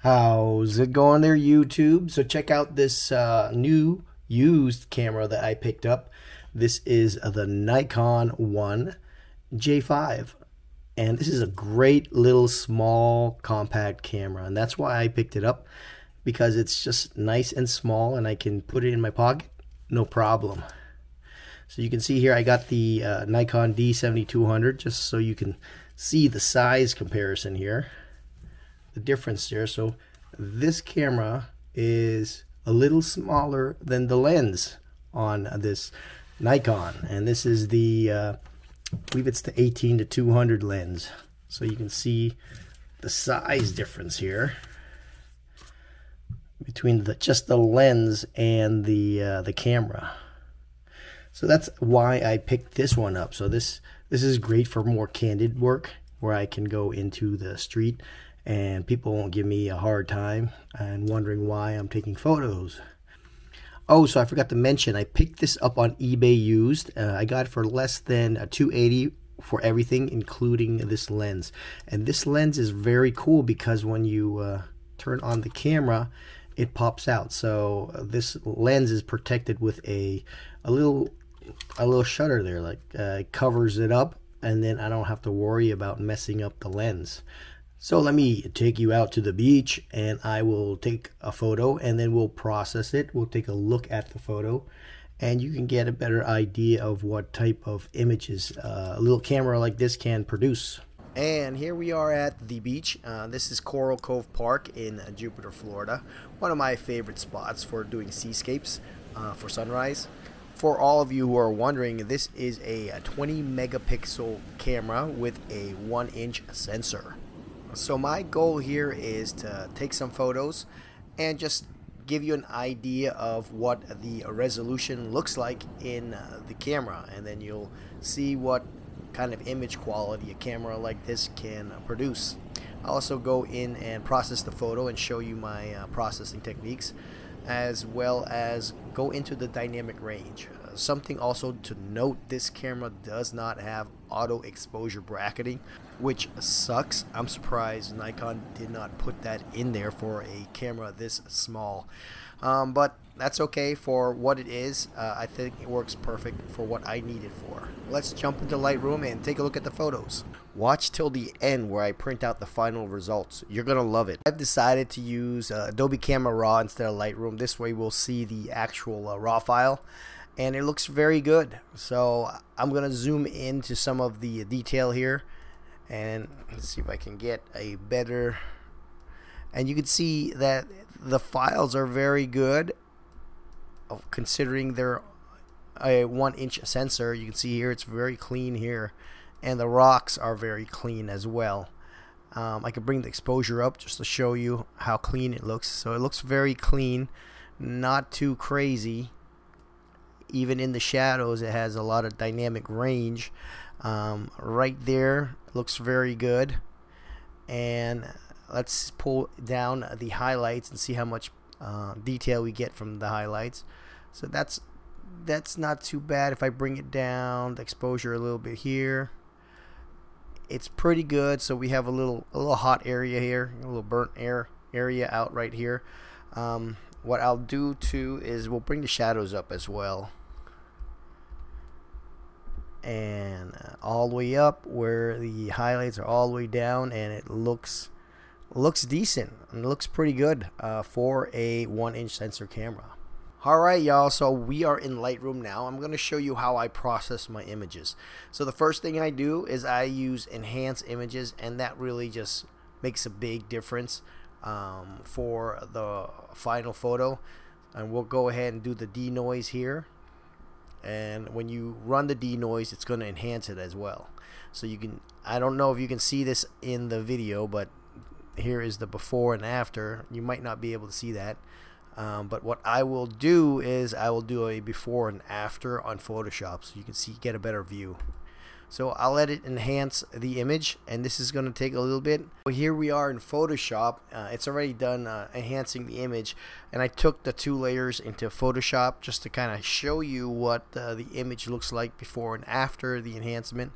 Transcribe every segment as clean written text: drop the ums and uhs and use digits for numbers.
How's it going there, YouTube? So check out this new used camera that I picked up. This is the Nikon 1 J5. And this is a great little small compact camera. And that's why I picked it up, because it's just nice and small and I can put it in my pocket, no problem. So you can see here I got the Nikon D7200 just so you can see the size comparison here. The difference there. So this camera is a little smaller than the lens on this Nikon, and this is the I believe it's the 18-200 lens. So you can see the size difference here between just the lens and the camera. So that's why I picked this one up. So this is great for more candid work, where I can go into the street and people won't give me a hard time and wondering why I'm taking photos. Oh, so I forgot to mention, I picked this up on eBay used. I got it for less than $280 for everything, including this lens. And this lens is very cool because when you turn on the camera, it pops out. So this lens is protected with a little shutter there, like it covers it up, and then I don't have to worry about messing up the lens. So let me take you out to the beach and I will take a photo and then we'll process it. We'll take a look at the photo and you can get a better idea of what type of images a little camera like this can produce. And here we are at the beach. This is Coral Cove Park in Jupiter, Florida. One of my favorite spots for doing seascapes for sunrise. For all of you who are wondering, this is a 20 megapixel camera with a 1-inch sensor. So my goal here is to take some photos and just give you an idea of what the resolution looks like in the camera, and then you'll see what kind of image quality a camera like this can produce. I'll also go in and process the photo and show you my processing techniques, as well as go into the dynamic range. Something also to note, this camera does not have auto exposure bracketing, which sucks. I'm surprised Nikon did not put that in there for a camera this small, but that's okay for what it is. I think it works perfect for what I need it for. Let's jump into Lightroom and take a look at the photos. Watch till the end where I print out the final results. You're gonna love it. I've decided to use Adobe Camera Raw instead of Lightroom. This way we'll see the actual raw file, and it looks very good. So I'm gonna zoom into some of the detail here and see if I can get a better, and you can see that the files are very good considering they're a 1-inch sensor. You can see here it's very clean here, and the rocks are very clean as well. I could bring the exposure up just to show you how clean it looks. So it looks very clean, not too crazy. Even in the shadows it has a lot of dynamic range. Right there looks very good. And let's pull down the highlights and see how much detail we get from the highlights. So that's not too bad. If I bring it down, the exposure a little bit here, it's pretty good. So we have a little hot area here, a little burnt area out right here. What I'll do too is we'll bring the shadows up as well, and all the way up where the highlights are all the way down, and it looks decent and it looks pretty good for a 1-inch sensor camera. Alright y'all, so we are in Lightroom now. I'm going to show you how I process my images. So the first thing I do is I use enhance images, and that really just makes a big difference for the final photo. And we'll go ahead and do the denoise here, and when you run the denoise, it's going to enhance it as well. So you can, I don't know if you can see this in the video, but here is the before and after. You might not be able to see that, but what I will do is I will do a before and after on Photoshop so you can get a better view. So I'll let it enhance the image, and this is going to take a little bit. Here we are in Photoshop. It's already done enhancing the image, and I took the 2 layers into Photoshop just to kind of show you what the image looks like before and after the enhancement.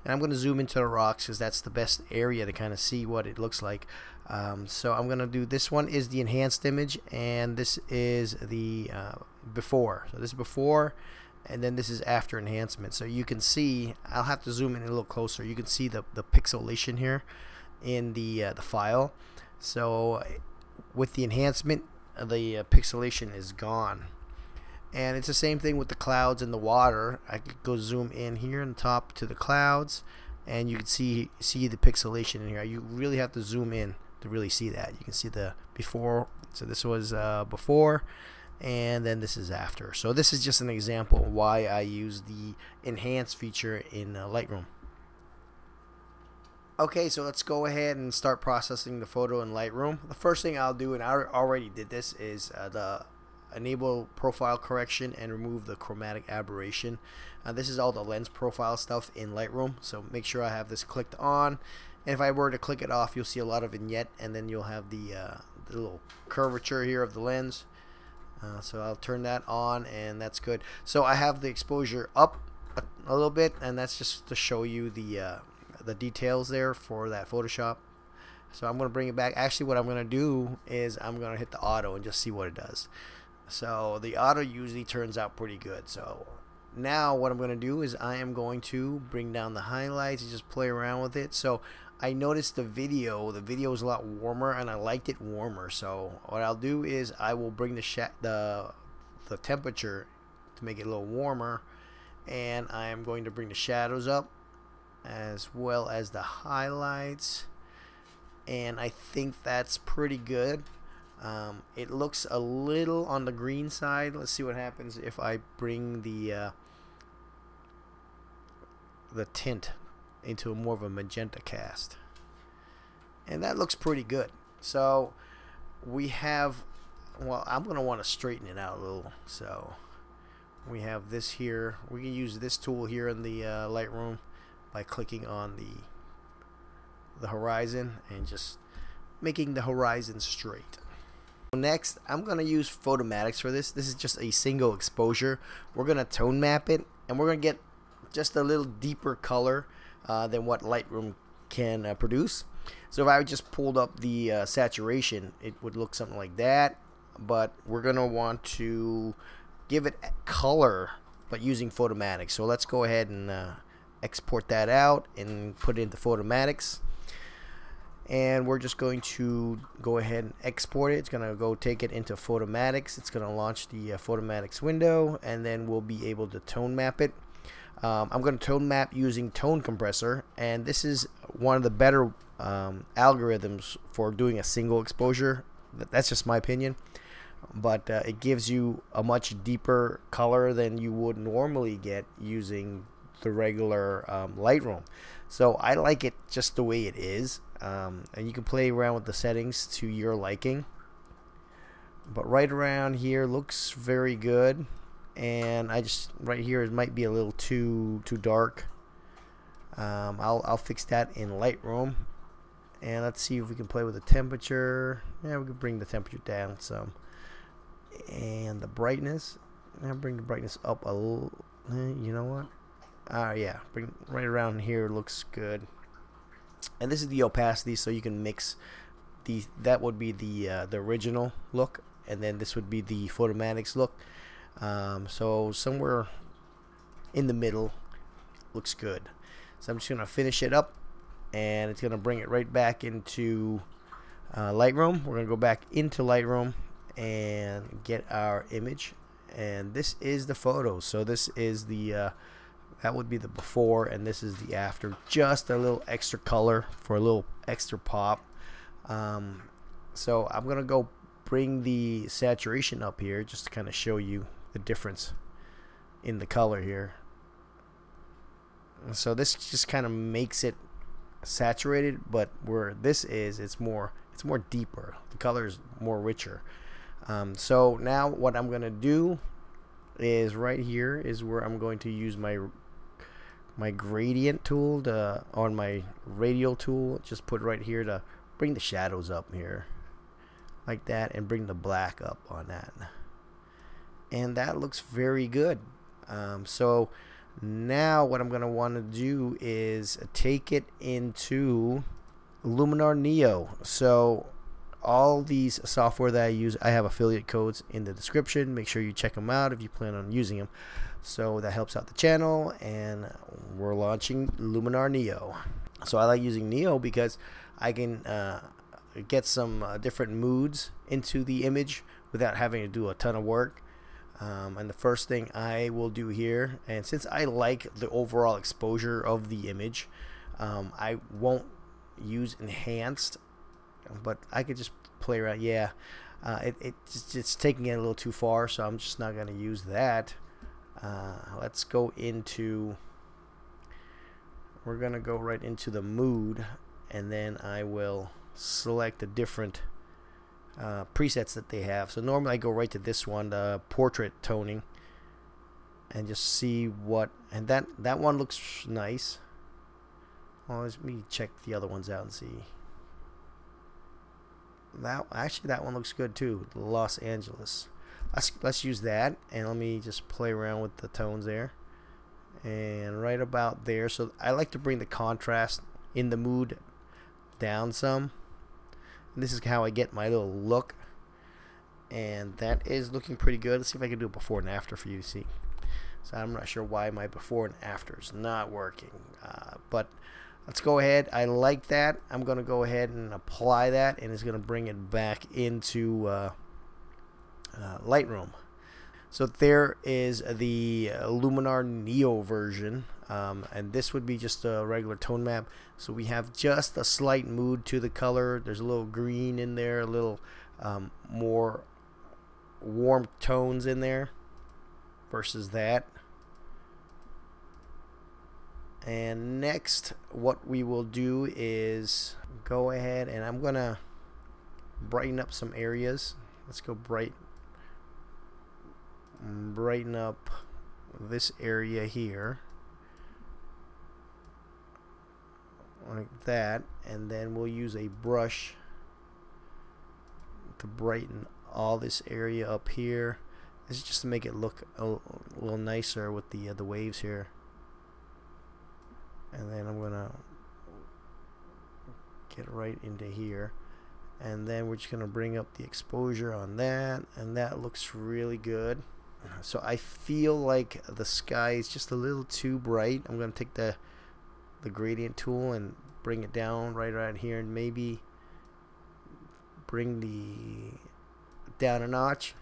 And I'm going to zoom into the rocks because that's the best area to kind of see what it looks like. So I'm gonna do, this one is the enhanced image, and this is the before. So this is before, and then this is after enhancement. So you can see, I'll have to zoom in a little closer. You can see the pixelation here in the file. So with the enhancement, the pixelation is gone. And it's the same thing with the clouds and the water. I could go zoom in here on top to the clouds, and you can see the pixelation in here. You really have to zoom in to really see that. You can see the before. So this was before, and then this is after. So this is just an example of why I use the enhance feature in Lightroom. Okay, so let's go ahead and start processing the photo in Lightroom. The first thing I'll do, and I already did this, is the enable profile correction and remove the chromatic aberration. This is all the lens profile stuff in Lightroom, so make sure I have this clicked on. And if I were to click it off, you'll see a lot of vignette, and then you'll have the little curvature here of the lens. So I'll turn that on, and that's good. So I have the exposure up a little bit, and that's just to show you the details there for that Photoshop. So I'm going to bring it back. Actually, what I'm going to do is I'm going to hit the auto and just see what it does. So the auto usually turns out pretty good. So now what I'm going to do is I am going to bring down the highlights and just play around with it. So I noticed the video is a lot warmer, and I liked it warmer. So what I'll do is I will bring the temperature to make it a little warmer, and I am going to bring the shadows up as well as the highlights, and I think that's pretty good. It looks a little on the green side. Let's see what happens if I bring the tint into more of a magenta cast, and that looks pretty good. So we have, well, I'm gonna want to straighten it out a little. So we have this here. We can use this tool here in the Lightroom by clicking on the horizon and just making the horizon straight. Next, I'm going to use Photomatics for this. This is just a single exposure. We're going to tone map it, and we're going to get just a little deeper color than what Lightroom can produce. So if I just pulled up the saturation, it would look something like that. But we're going to want to give it color, but using Photomatics. So let's go ahead and export that out and put it into Photomatics. And we're just going to go ahead and export it. It's going to go take it into Photomatics. It's going to launch the Photomatics window, and then we'll be able to tone map it. I'm going to tone map using Tone Compressor, and this is one of the better algorithms for doing a single exposure. That's just my opinion, but it gives you a much deeper color than you would normally get using the regular Lightroom. So I like it just the way it is, and you can play around with the settings to your liking, but right around here looks very good. And I just, right here, it might be a little too dark. I'll fix that in Lightroom. And let's see if we can play with the temperature. Yeah, we can bring the temperature down some, and the brightness. I'll bring the brightness up a little. You know what? Yeah, bring right around here. Looks good. And this is the opacity, so you can mix the. That would be the original look, and then this would be the Photomatics look. So somewhere in the middle looks good. So I'm just gonna finish it up, and it's gonna bring it right back into Lightroom. We're gonna go back into Lightroom and get our image, and this is the photo. So this is the that would be the before, and this is the after. Just a little extra color for a little extra pop. So I'm gonna go bring the saturation up here just to kind of show you the difference in the color here. So this just kind of makes it saturated, but where this is, it's more deeper. The color is more richer. So now what I'm gonna do is right here is where I'm going to use my gradient tool on my radial tool. Just put right here to bring the shadows up here like that, and bring the black up on that, and that looks very good. So now what I'm gonna want to do is take it into Luminar Neo. So all these software that I use, I have affiliate codes in the description. Make sure you check them out if you plan on using them. So that helps out the channel, and we're launching Luminar Neo. So I like using Neo because I can get some different moods into the image without having to do a ton of work. And the first thing I will do here, and since I like the overall exposure of the image, I won't use enhanced, but I could just play around. Yeah, it's taking it a little too far, so I'm just not going to use that. Let's go into, we're going to go right into the mood, and then I will select the different presets that they have. So normally I go right to this one, the portrait toning, and just see what, and that one looks nice. Well, let me check the other ones out and see. That actually, that one looks good too, Los Angeles. Let's use that, and let me just play around with the tones there, and right about there. So I like to bring the contrast in the mood down some. And this is how I get my little look, and that is looking pretty good. Let's see if I can do it before and after for you to see. So I'm not sure why my before and after is not working, but let's go ahead. I like that. I'm going to go ahead and apply that, and it's going to bring it back into Lightroom. So there is the Luminar Neo version, and this would be just a regular tone map. So we have just a slight mood to the color. There's a little green in there, a little more warm tones in there versus that. And next, what we will do is go ahead, and I'm gonna brighten up some areas. Let's go brighten up this area here like that, and then we'll use a brush to brighten all this area up here. This is just to make it look a little nicer with the waves here. And then I'm gonna get right into here, and then we're just gonna bring up the exposure on that, and that looks really good. So I feel like the sky is just a little too bright. I'm gonna take the gradient tool and bring it down right around here, and maybe bring the down a notch.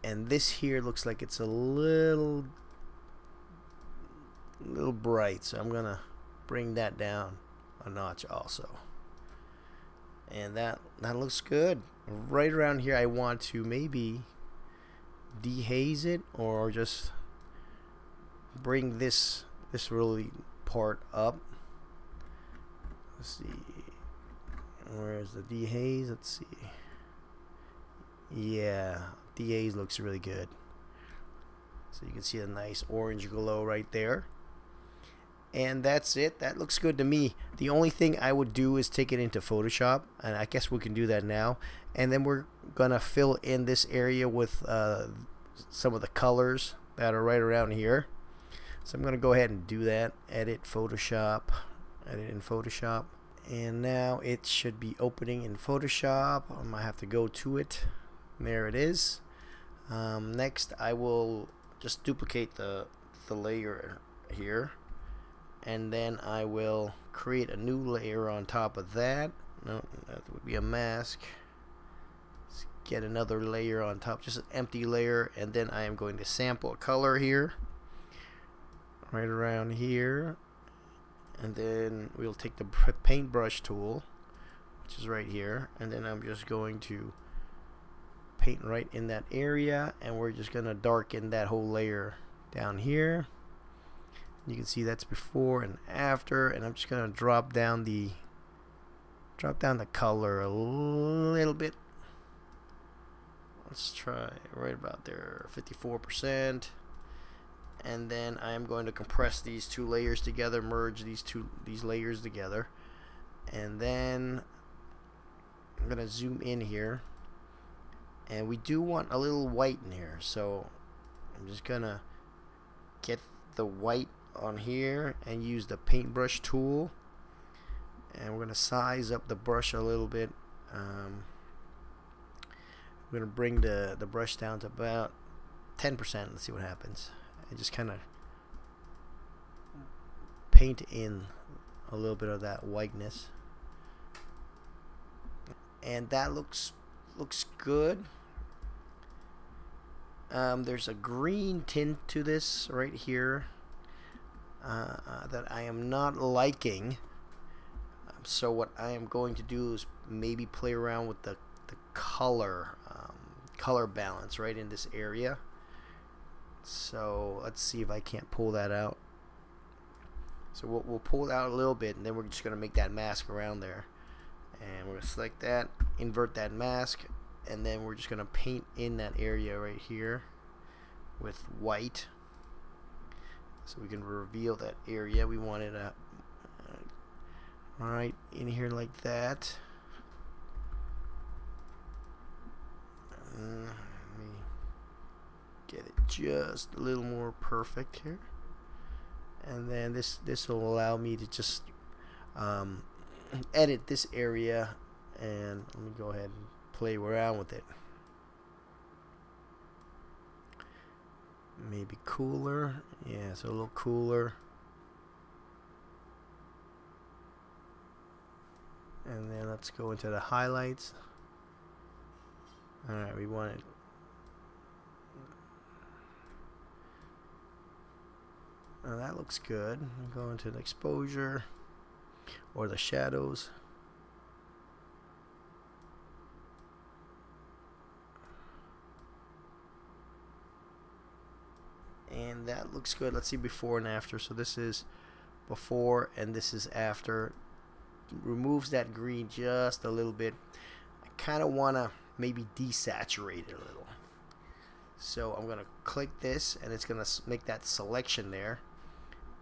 And this here looks like it's a little bright, so I'm gonna bring that down a notch also, and that looks good. Right around here I want to maybe dehaze it, or just bring this really part up. Let's see, where's the dehaze? Let's see. Yeah, dehaze looks really good. So you can see a nice orange glow right there. And that's it. That looks good to me. The only thing I would do is take it into Photoshop, and I guess we can do that now. And then we're gonna fill in this area with some of the colors that are right around here. So I'm gonna go ahead and do that. Edit Photoshop, edit in Photoshop, and now it should be opening in Photoshop. I might have to go to it. There it is. Next, I will just duplicate the layer here, and then I will create a new layer on top of that. No, that would be a mask. Let's get another layer on top, just an empty layer, and then I am going to sample a color here, right around here, and then we'll take the paintbrush tool, which is right here, and then I'm just going to paint right in that area, and we're just gonna darken that whole layer down here. You can see that's before and after, and I'm just gonna drop down the color a little bit. Let's try right about there, 54%. And then I'm going to compress these two layers together, merge these layers together, and then I'm gonna zoom in here, and we do want a little white in here, so I'm just gonna get the white on here and use the paintbrush tool And we're going to size up the brush a little bit. We're going to bring the brush down to about 10%. Let's see what happens. And just kind of paint in a little bit of that whiteness. And that looks good. There's a green tint to this right here that I am not liking. So what I am going to do is maybe play around with the color balance right in this area. So let's see if I can't pull that out. So we'll pull it out a little bit, and then we're just going to make that mask around there. And we're going to select that, invert that mask, and then we're just going to paint in that area right here with white. So we can reveal that area. We want it right in here like that. Let me get it just a little more perfect here. And then this will allow me to just edit this area, and let me go ahead and play around with it. Maybe cooler. Yeah, so a little cooler. And then let's go into the highlights. Alright, we want it. Now that looks good. We'll go into the exposure or the shadows. And that looks good. Let's see before and after. So this is before and this is after. Removes that green just a little bit. I kind of want to maybe desaturate it a little. So I'm going to click this, and it's going to make that selection there.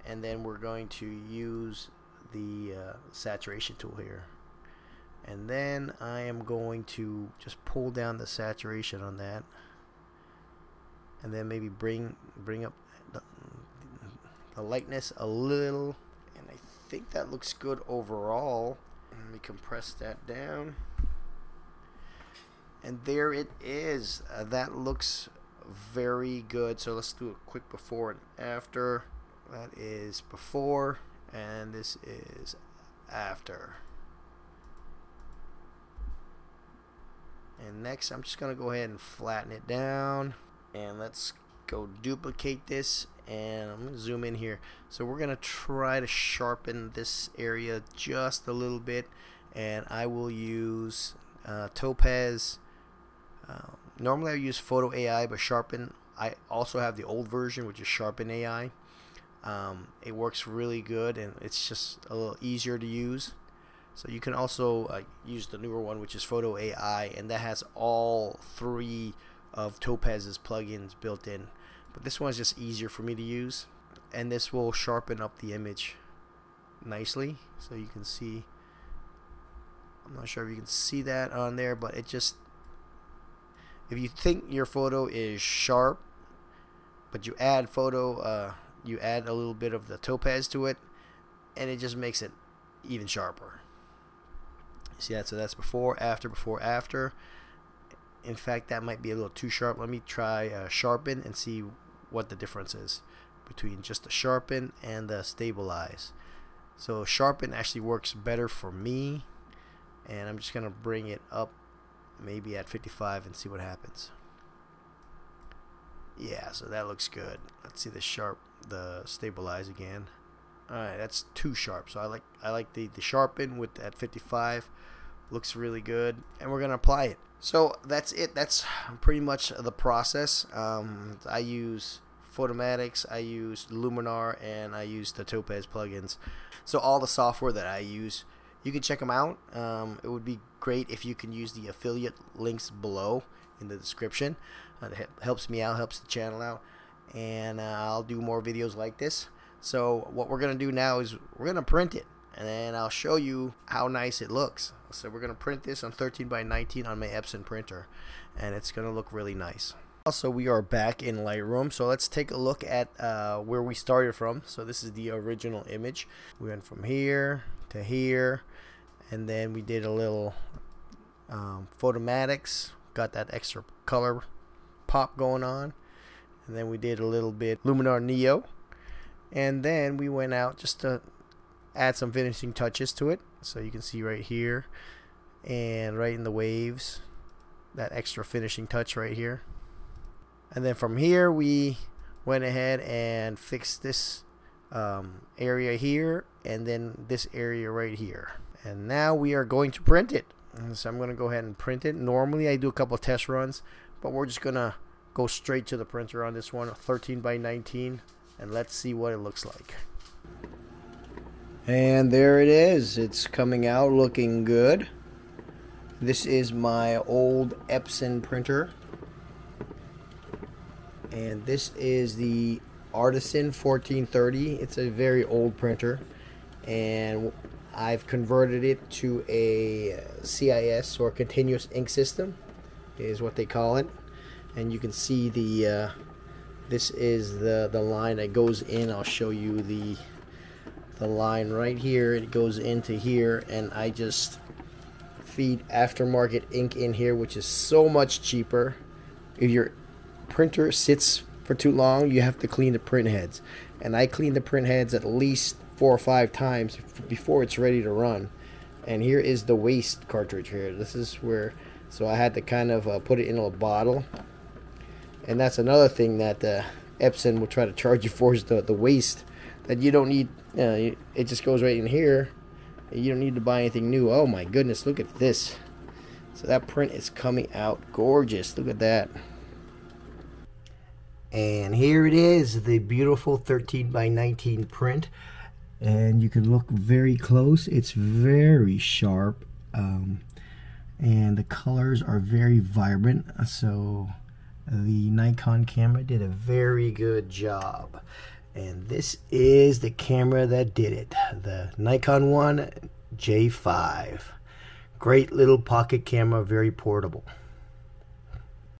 And then we're going to use the saturation tool here. And then I am going to just pull down the saturation on that. And then maybe bring up the lightness a little. And I think that looks good overall. Let me compress that down. And there it is. That looks very good. So let's do a quick before and after. That is before, and this is after. And next I'm just gonna go ahead and flatten it down, and let's go duplicate this, and I'm gonna zoom in here. So we're gonna try to sharpen this area just a little bit, and I will use Topaz. Normally I use Photo AI, but Sharpen, I also have the old version, which is Sharpen AI. It works really good, and it's just a little easier to use. So you can also use the newer one, which is Photo AI, and that has all 3 of Topaz's plugins built in. But this one's just easier for me to use, and this will sharpen up the image nicely. So you can see, I'm not sure if you can see that on there, but it just, if you think your photo is sharp, but you add you add a little bit of the Topaz to it, and it just makes it even sharper. See that? So that's before, after, before, after. In fact, that might be a little too sharp. Let me try Sharpen and see what the difference is between just the Sharpen and the Stabilize. So Sharpen actually works better for me, and I'm just gonna bring it up maybe at 55 and see what happens. Yeah, so that looks good. Let's see the Stabilize again. Alright, that's too sharp. So I like the Sharpen with at 55. Looks really good, and we're gonna apply it. So that's it. That's pretty much the process. I use Photomatix, I use Luminar, and I use the Topaz plugins. So all the software that I use, you can check them out. It would be great if you can use the affiliate links below in the description. It helps me out, helps the channel out, and I'll do more videos like this. So what we're gonna do now is we're gonna print it, and then I'll show you how nice it looks. So we're gonna print this on 13 by 19 on my Epson printer, and it's gonna look really nice. Also, we are back in Lightroom, so let's take a look at where we started from. So this is the original image. We went from here to here, and then we did a little photomatics, got that extra color pop going on, and then we did a little bit Luminar Neo, and then we went out just to add some finishing touches to it. So you can see right here and right in the waves, that extra finishing touch right here. And then from here we went ahead and fixed this area here, and then this area right here. And now we are going to print it. And so I'm going to go ahead and print it. Normally I do a couple of test runs, but we're just going to go straight to the printer on this one, 13 by 19, and let's see what it looks like. And there it is. It's coming out looking good. This is my old Epson printer, and this is the Artisan 1430. It's a very old printer, and I've converted it to a CIS, or continuous ink system is what they call it. And you can see the this is the line that goes in. I'll show you the line right here. It goes into here, and I just feed aftermarket ink in here, which is so much cheaper. If your printer sits for too long, you have to clean the print heads, and I clean the print heads at least 4 or 5 times before it's ready to run. And here is the waste cartridge here. This is where, so I had to kind of put it in a bottle. And that's another thing that Epson will try to charge you for, is the waste that you don't need. It just goes right in here. You don't need to buy anything new. Oh my goodness, look at this. So that print is coming out gorgeous. Look at that. And here it is, the beautiful 13 by 19 print. And you can look very close. It's very sharp, and the colors are very vibrant. So the Nikon camera did a very good job. And this is the camera that did it, the Nikon 1 J5. Great little pocket camera, very portable.